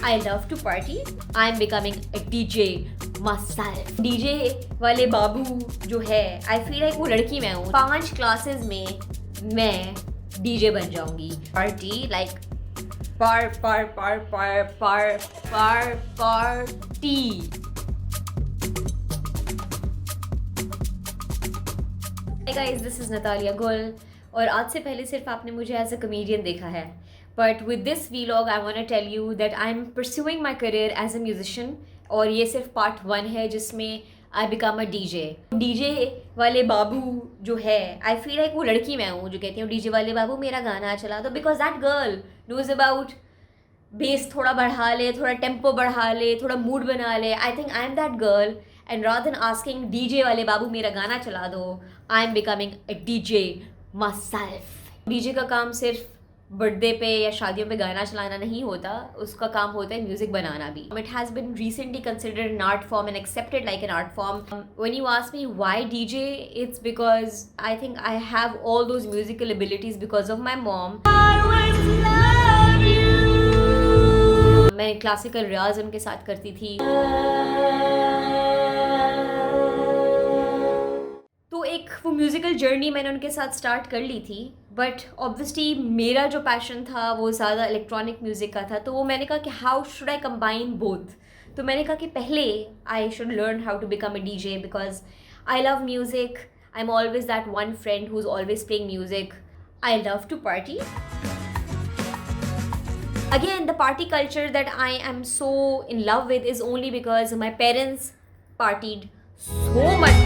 I love to party. I'm becoming a DJ myself. DJ वाले बाबू जो है, I feel like वो लड़की मैं हूँ. 5 क्लासेस में मैं DJ बन जाऊंगी. Party like party. Hey guys, this is Natalia Gul. और आज से पहले सिर्फ आपने मुझे एज अ कमेडियन देखा है. But with this vlog, I want to tell you that I'm pursuing my career as a musician. और ये सिर्फ पार्ट 1 है जिसमें I become a DJ. DJ वाले बाबू जो है, I feel like वो लड़की मैं हूँ जो कहती हूँ DJ वाले बाबू मेरा गाना चला दो. Because that girl knows about base थोड़ा बढ़ा ले, थोड़ा टेम्पो बढ़ा ले, थोड़ा मूड बना ले. I think I'm that girl. And rather than asking DJ वाले बाबू मेरा गाना चला दो, I'm becoming a DJ myself. DJ का काम सिर्फ बर्थडे पे या शादियों पे गाना चलाना नहीं होता, उसका काम होता है म्यूजिक बनाना भी. It has been recently considered an art form and accepted like an art form. When you ask me why DJ, it's because I think I have all those musical abilities because of my mom. I always love you. मैं classical रियाज उनके साथ करती थी. तो एक वो musical journey मैंने उनके साथ स्टार्ट कर ली थी. बट ऑब्वियसली मेरा जो पैशन था वो ज़्यादा इलेक्ट्रॉनिक म्यूज़िक का था. तो वो मैंने कहा कि how should I combine both. तो मैंने कहा कि पहले I should learn how to become a DJ because I love music. I am always that one friend who is always playing music. I love to party. Again, the party culture that I am so in love with is only because my parents partied so much.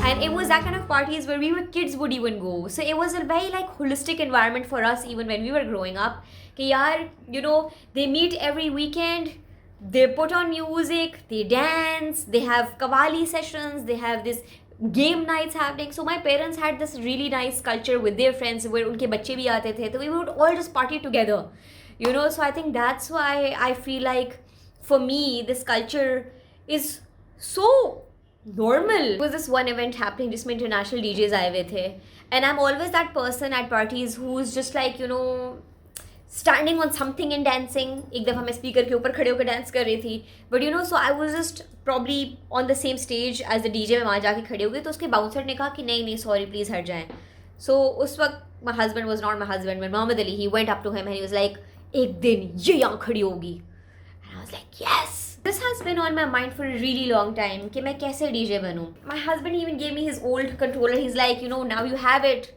And it was that kind of parties where we were kids would even go. So it was a very like holistic environment for us even when we were growing up. Ki yaar, you know, they meet every weekend. They put on music, they dance, they have Qawwali sessions, they have this game nights happening. So my parents had this really nice culture with their friends where उनके बच्चे भी आते थे. So we would all just party together, you know. So I think that's why I feel like for me this culture is so normal. There was this one event happening जिसमें international DJs आए हुए थे. And I'm always that person at parties who's just like, you know, standing on something and dancing. एक दफ़ा मैं speaker के ऊपर खड़े होकर डांस कर रही थी. But you know, so I was just probably on the same stage as the DJ. में वहाँ जाके खड़े हो गए तो उसके बाउंसर ने कहा कि नहीं सॉरी प्लीज़ हट जाएं. सो उस वक्त my husband was not my husband but Mohammad Ali. He went up to him and he was like एक दिन ये यहाँ खड़ी होगी. And I was like yes. This has been on my mind for a really long time कि मैं कैसे DJ बनूँ. My husband even gave me his old controller. He is like you know now you have it.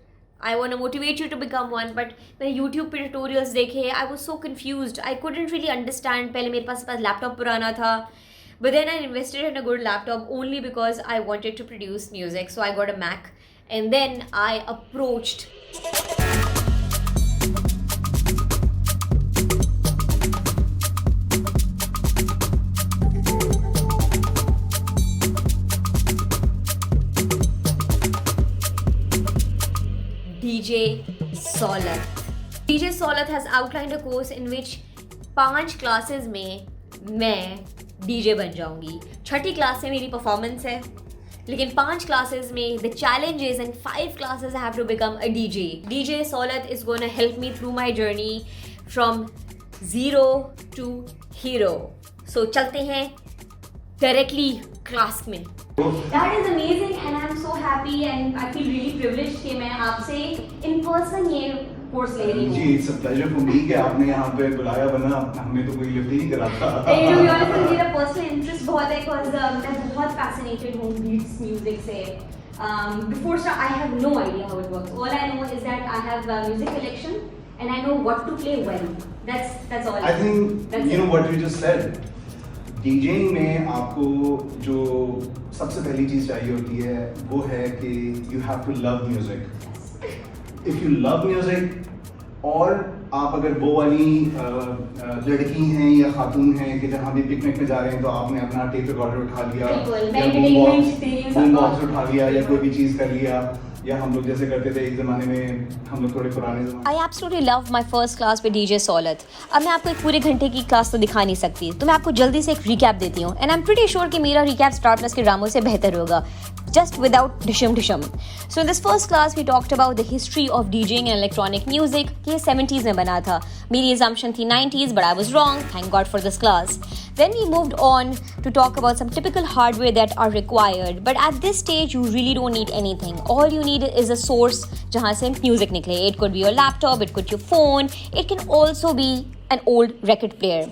I want to motivate you to become one. But मैंने YouTube पे tutorials देखे. I was so confused. I couldn't really understand. पहले मेरे पास laptop पुराना था. But then I invested in a good laptop only because I wanted to produce music. So I got a Mac. And then I approached DJ Solat. DJ Solat has outlined a course in which 5 classes में मैं DJ बन जाऊंगी. 6ठी class में मेरी performance है, लेकिन 5 classes में the challenges and 5 classes I have to become a DJ. DJ Solat is going to help me through my journey from zero to hero. So चलते हैं directly क्लास में. That is amazing and I'm so happy and I feel really privileged कि मैं आपसे in person ये course ले रही हूँ. जी, it's a pleasure for me कि आपने यहाँ पे बुलाया, वरना हमें तो कोई लिफ्ट ही नहीं करा था. To be honest, मेरा personal interest बहुत है because मैं बहुत fascinated हूँ beats music से. Before start, I have no idea how it works. All I know is that I have music collection and I know what to play well. That's all. I think you know what you just said. DJing में आपको जो सबसे पहली चीज़ चाहिए होती है वो है कि you have to love music. If you love music और आप अगर वो वाली लड़की हैं या खातून हैं कि जहाँ भी पिकनिक में जा रहे हैं तो आपने अपना टेप रिकॉर्डर उठा लिया या बूम बॉक्स उठा लिया या कोई भी चीज़ कर लिया, या हम लोग जैसे करते थे एक ज़माने में, हम लोग थोड़े पुराने ज़माने। I absolutely love my first class with DJ Solat. अब मैं आपको एक पूरे घंटे की क्लास तो दिखा नहीं सकती, तो मैं आपको जल्दी से एक रिकैप देती हूँ. And I am pretty sure कि मेरा रिकैप स्टार प्लस के ड्रामों से बेहतर होगा, just without dishum dishum. So in this first class we talked about the history of DJing and electronic music कि ये 70s में बना था. मेरी assumption थी 90s, but I was wrong. Thank God for this class. Then we moved on to talk about some typical hardware that are required. But at this stage you really don't need anything. All you need is a source जहाँ से music निकले. It could be your laptop, it could be your phone. It can also be an old record player.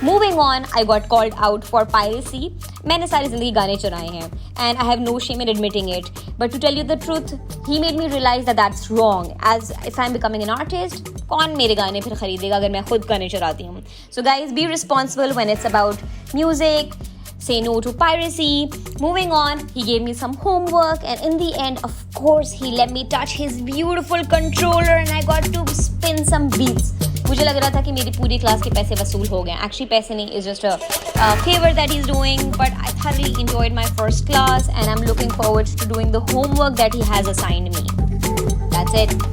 Moving on, I got called out for piracy. मैंने सारी ज़िंदगी गाने चुराए हैं and I have no shame in admitting it. But to tell you the truth, he made me realize that that's wrong. As if I'm becoming an artist, कौन मेरे गाने फिर खरीदेगा अगर मैं खुद गाने चुराती हूँ? So guys, be responsible when it's about music. Say no to piracy. Moving on, he gave me some homework and in the end, of course, he let me touch his beautiful controller and I got to spin some beats. मुझे लग रहा था कि मेरी पूरी class के पैसे वसूल हो गए. Actually पैसे नहीं, it's just a favor that he's doing, but I thoroughly enjoyed my first class and I'm looking forward to doing the homework that he has assigned me. That's it.